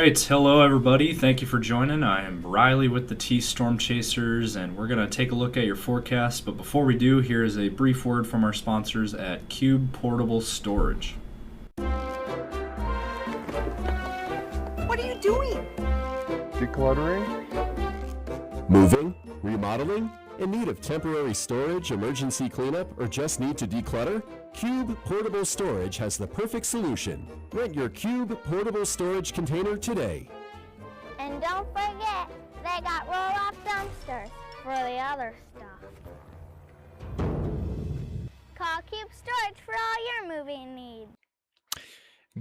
right, hello everybody. Thank you for joining. I am Riley with the T Storm Chasers, and we're going to take a look at your forecast. But before we do, here is a brief word from our sponsors at Cube Portable Storage. What are you doing? Decluttering? Moving? Remodeling? In need of temporary storage, emergency cleanup, or just need to declutter? Cube Portable Storage has the perfect solution. Rent your Cube Portable Storage container today. And don't forget, they got roll-off dumpsters for the other stuff. Call Cube Storage for all your moving needs.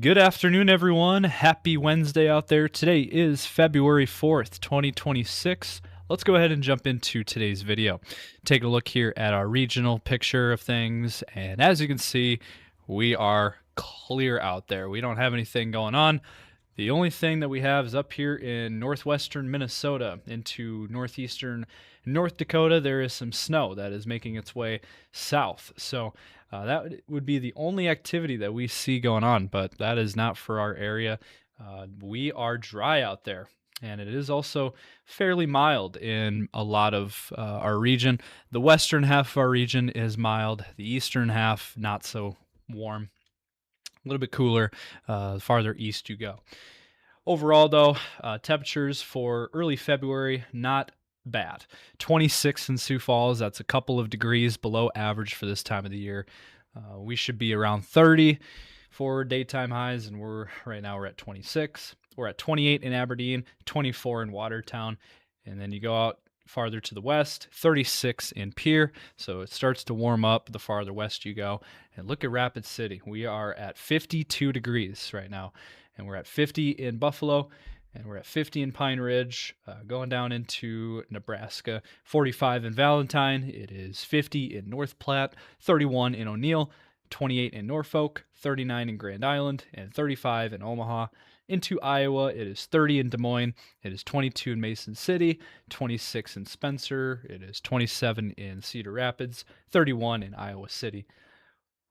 Good afternoon, everyone. Happy Wednesday out there. Today is February 4th, 2026. Let's go ahead and jump into today's video. Take a look here at our regional picture of things, and as you can see, we are clear out there. We don't have anything going on. The only thing that we have is up here in northwestern Minnesota into northeastern North Dakota. There is some snow that is making its way south. So that would be the only activity that we see going on, but that is not for our area. We are dry out there. And it is also fairly mild in a lot of our region. The western half of our region is mild. The eastern half, not so warm. A little bit cooler the farther east you go. Overall, though, temperatures for early February, not bad. 26 in Sioux Falls. That's a couple of degrees below average for this time of the year. We should be around 30 for daytime highs, and right now we're at 26. We're at 28 in Aberdeen, 24 in Watertown, and then you go out farther to the west, 36 in Pierre. So it starts to warm up the farther west you go. And look at Rapid City. We are at 52 degrees right now, and we're at 50 in Buffalo, and we're at 50 in Pine Ridge, going down into Nebraska, 45 in Valentine. It is 50 in North Platte, 31 in O'Neill, 28 in Norfolk, 39 in Grand Island, and 35 in Omaha. Into Iowa, it is 30 in Des Moines, it is 22 in Mason City, 26 in Spencer, it is 27 in Cedar Rapids, 31 in Iowa City.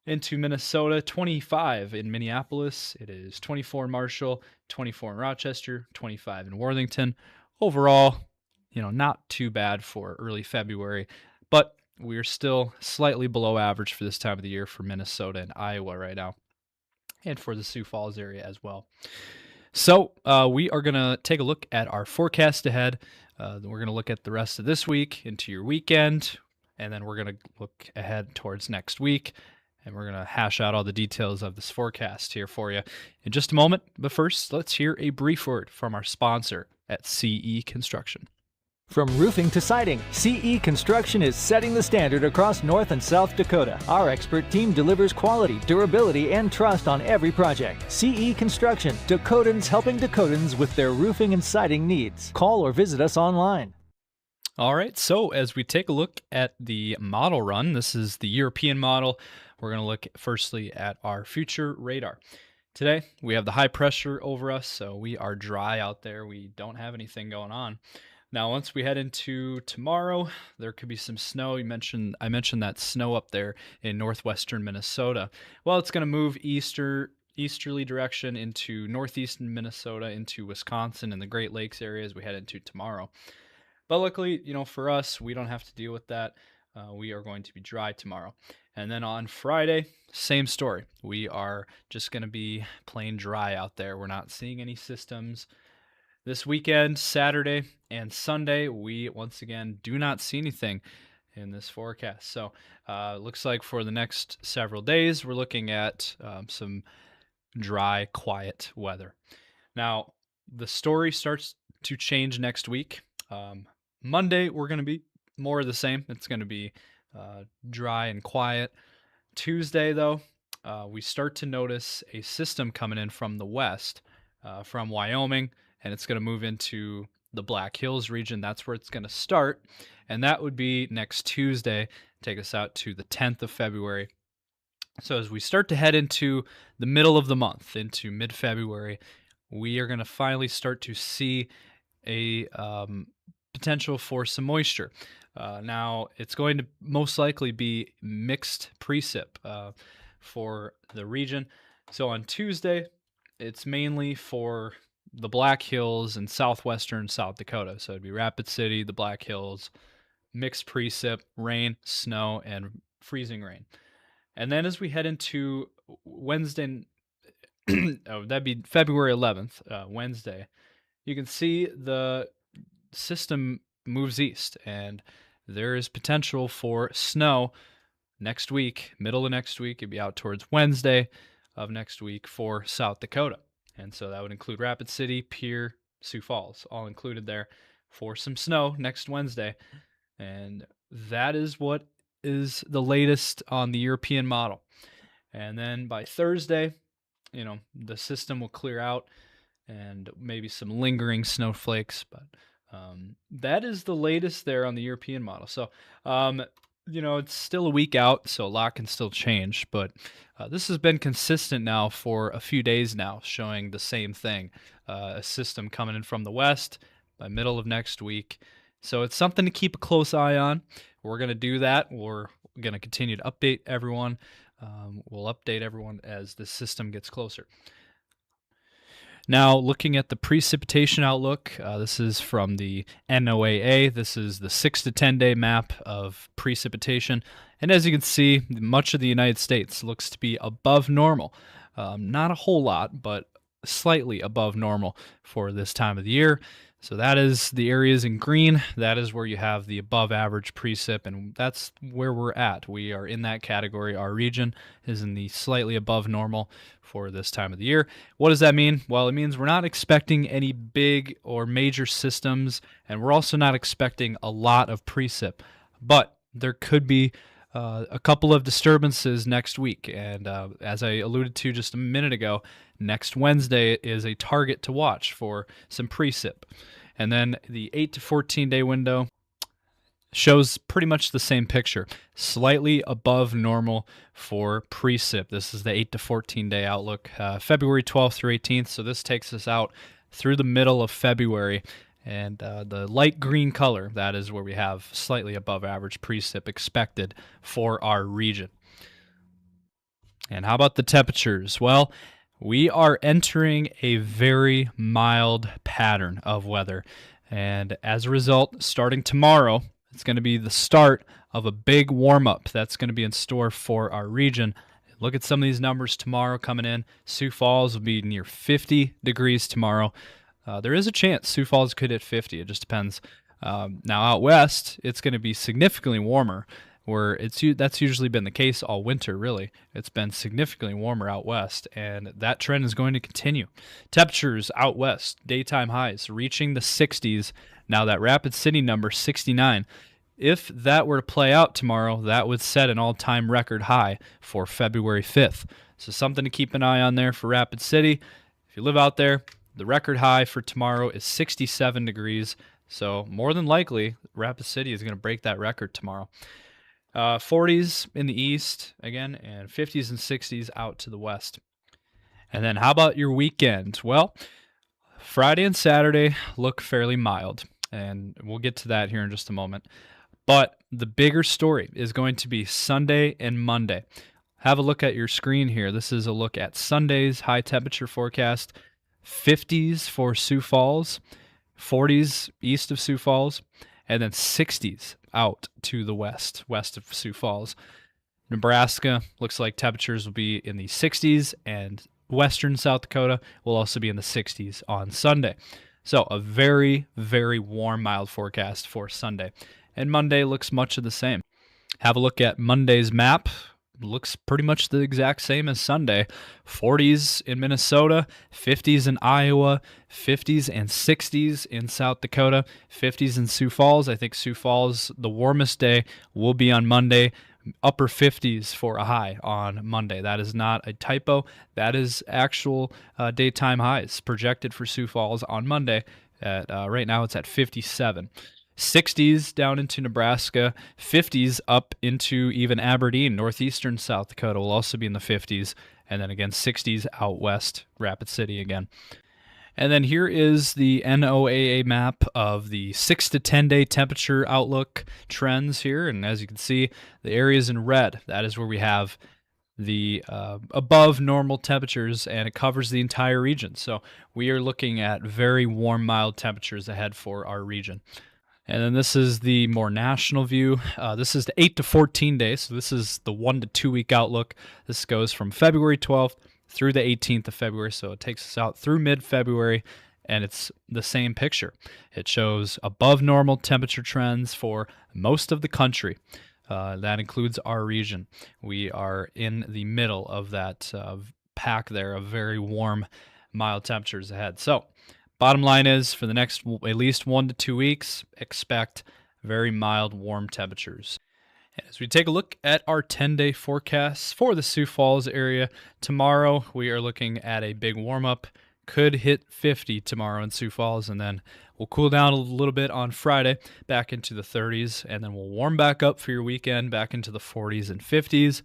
Into Minnesota, 25 in Minneapolis, it is 24 in Marshall, 24 in Rochester, 25 in Worthington. Overall, not too bad for early February, but we're still slightly below average for this time of the year for Minnesota and Iowa right now, and for the Sioux Falls area as well. So we are going to take a look at our forecast ahead. We're going to look at the rest of this week into your weekend, and then we're going to look ahead towards next week, and we're going to hash out all the details of this forecast here for you in just a moment. But first, let's hear a brief word from our sponsor at CE Construction. From roofing to siding, CE Construction is setting the standard across North and South Dakota. Our expert team delivers quality, durability, and trust on every project. CE Construction, Dakotans helping Dakotans with their roofing and siding needs. Call or visit us online. All right, so as we take a look at the model run, this is the European model. We're going to look firstly at our future radar. Today, we have the high pressure over us, so we are dry out there. We don't have anything going on. Now, once we head into tomorrow, there could be some snow. I mentioned that snow up there in northwestern Minnesota. Well, it's going to move easterly direction into northeastern Minnesota, into Wisconsin and the Great Lakes area as we head into tomorrow. But luckily, for us, we don't have to deal with that. We are going to be dry tomorrow. And then on Friday, same story. We are just going to be plain dry out there. We're not seeing any systems. This weekend, Saturday and Sunday, we once again do not see anything in this forecast. So it looks like for the next several days, we're looking at some dry, quiet weather. Now, the story starts to change next week. Monday, we're going to be more of the same. It's going to be dry and quiet. Tuesday, though, we start to notice a system coming in from the west, from Wyoming, and it's going to move into the Black Hills region. That's where it's going to start, and that would be next Tuesday, take us out to the 10th of February. So as we start to head into the middle of the month, into mid-February, we are going to finally start to see a potential for some moisture. Now, it's going to most likely be mixed precip for the region. So on Tuesday, it's mainly for the Black Hills and southwestern South Dakota. So it'd be Rapid City, the Black Hills, mixed precip, rain, snow, and freezing rain. And then as we head into Wednesday, that'd be February 11th, Wednesday, you can see the system moves east, and there is potential for snow next week, middle of next week. It'd be out towards Wednesday of next week for South Dakota. And so that would include Rapid City, Pierre, Sioux Falls, all included there for some snow next Wednesday. And that is what is the latest on the European model. And then by Thursday, the system will clear out and maybe some lingering snowflakes, but that is the latest there on the European model. So, it's still a week out, so a lot can still change, but this has been consistent now for a few days now, showing the same thing, a system coming in from the west by middle of next week. So it's something to keep a close eye on. We're going to do that. We're going to continue to update everyone. We'll update everyone as the system gets closer. Now, looking at the precipitation outlook, this is from the NOAA. This is the 6 to 10 day map of precipitation. And as you can see, much of the United States looks to be above normal. Not a whole lot, but slightly above normal for this time of the year. So that is the areas in green. That is where you have the above average precip, and that's where we're at. We are in that category. Our region is in the slightly above normal for this time of the year. What does that mean? Well, it means we're not expecting any big or major systems, and we're also not expecting a lot of precip. But there could be a couple of disturbances next week, and as I alluded to just a minute ago, next Wednesday is a target to watch for some precip. And then the 8 to 14 day window shows pretty much the same picture, slightly above normal for precip. This is the 8 to 14 day outlook, February 12th through 18th, so this takes us out through the middle of February. And the light green color, that is where we have slightly above average precip expected for our region. And how about the temperatures? Well, we are entering a very mild pattern of weather. And as a result, starting tomorrow, it's going to be the start of a big warm-up that's going to be in store for our region. Look at some of these numbers tomorrow coming in. Sioux Falls will be near 50 degrees tomorrow. There is a chance Sioux Falls could hit 50. It just depends. Now out west, it's going to be significantly warmer, where that's usually been the case all winter, really. It's been significantly warmer out west, and that trend is going to continue. Temperatures out west, daytime highs, reaching the 60s. Now that Rapid City number, 69. If that were to play out tomorrow, that would set an all-time record high for February 5th. So something to keep an eye on there for Rapid City. If you live out there, the record high for tomorrow is 67 degrees. So more than likely, Rapid City is going to break that record tomorrow. 40s in the east, again, and 50s and 60s out to the west. And then how about your weekend? Well, Friday and Saturday look fairly mild, and we'll get to that here in just a moment. But the bigger story is going to be Sunday and Monday. Have a look at your screen here. This is a look at Sunday's high temperature forecast. 50s for Sioux Falls, 40s east of Sioux Falls, and then 60s out to the west of Sioux Falls. Nebraska looks like temperatures will be in the 60s, and western South Dakota will also be in the 60s on Sunday. So a very, very warm, mild forecast for Sunday. And Monday looks much of the same. Have a look at Monday's map. Looks pretty much the exact same as Sunday. 40s in Minnesota, 50s in Iowa, 50s and 60s in South Dakota, 50s in Sioux Falls. I think Sioux Falls, the warmest day, will be on Monday. Upper 50s for a high on Monday. That is not a typo. That is actual daytime highs projected for Sioux Falls on Monday. Right now it's at 57. 60s down into Nebraska, 50s up into even Aberdeen, northeastern South Dakota will also be in the 50s, and then again 60s out west, Rapid City again. And then here is the NOAA map of the 6 to 10 day temperature outlook trends here, and as you can see, the areas in red, that is where we have the above normal temperatures, and it covers the entire region. So we are looking at very warm, mild temperatures ahead for our region. And then this is the more national view. This is the 8 to 14 days. So this is the 1 to 2 week outlook. This goes from February 12th through the 18th of February. So it takes us out through mid-February, and it's the same picture. It shows above normal temperature trends for most of the country. That includes our region. We are in the middle of that pack there of very warm, mild temperatures ahead. So bottom line is, for the next at least 1 to 2 weeks, expect very mild, warm temperatures. As we take a look at our 10-day forecasts for the Sioux Falls area, tomorrow we are looking at a big warm-up. Could hit 50 tomorrow in Sioux Falls, and then we'll cool down a little bit on Friday, back into the 30s, and then we'll warm back up for your weekend, back into the 40s and 50s.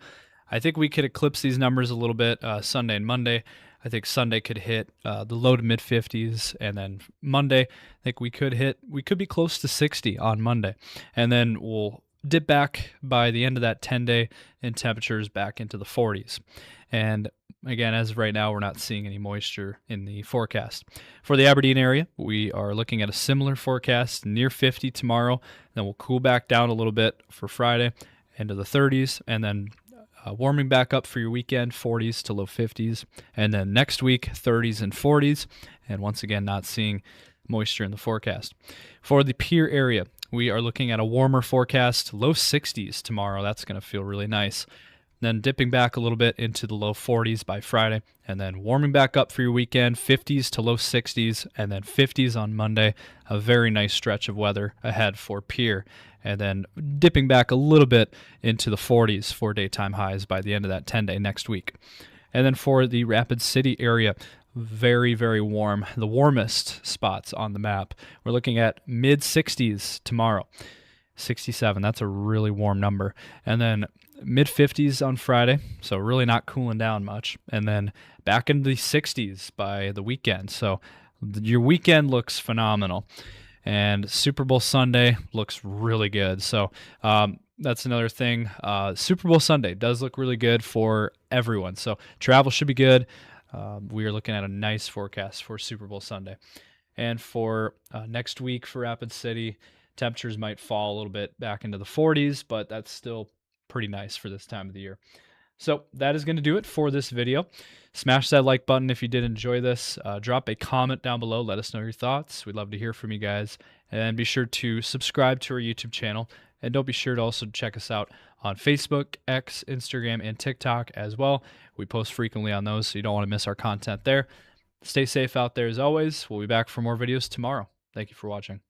I think we could eclipse these numbers a little bit Sunday and Monday. I think Sunday could hit the low to mid 50s, and then Monday, I think we could be close to 60 on Monday, and then we'll dip back by the end of that 10-day in temperatures back into the 40s. And again, as of right now, we're not seeing any moisture in the forecast. For the Aberdeen area, we are looking at a similar forecast, near 50 tomorrow. Then we'll cool back down a little bit for Friday into the 30s, and then warming back up for your weekend, 40s to low 50s. And then next week, 30s and 40s. And once again, not seeing moisture in the forecast. For the Pierre area, we are looking at a warmer forecast, low 60s tomorrow. That's going to feel really nice. Then dipping back a little bit into the low 40s by Friday, and then warming back up for your weekend, 50s to low 60s, and then 50s on Monday. A very nice stretch of weather ahead for Pierre, and then dipping back a little bit into the 40s for daytime highs by the end of that 10-day next week. And then for the Rapid City area, very, very warm, the warmest spots on the map. We're looking at mid 60s tomorrow, 67. That's a really warm number. And then mid 50s on Friday, so really not cooling down much. And then back into the 60s by the weekend. So your weekend looks phenomenal. And Super Bowl Sunday looks really good. So that's another thing. Super Bowl Sunday does look really good for everyone. So travel should be good. We are looking at a nice forecast for Super Bowl Sunday. And for next week for Rapid City, temperatures might fall a little bit back into the 40s, but that's still pretty nice for this time of the year. So that is going to do it for this video. Smash that like button if you did enjoy this. Drop a comment down below. Let us know your thoughts. We'd love to hear from you guys. And be sure to subscribe to our YouTube channel. And don't be sure to also check us out on Facebook, X, Instagram, and TikTok as well. We post frequently on those, so you don't want to miss our content there. Stay safe out there as always. We'll be back for more videos tomorrow. Thank you for watching.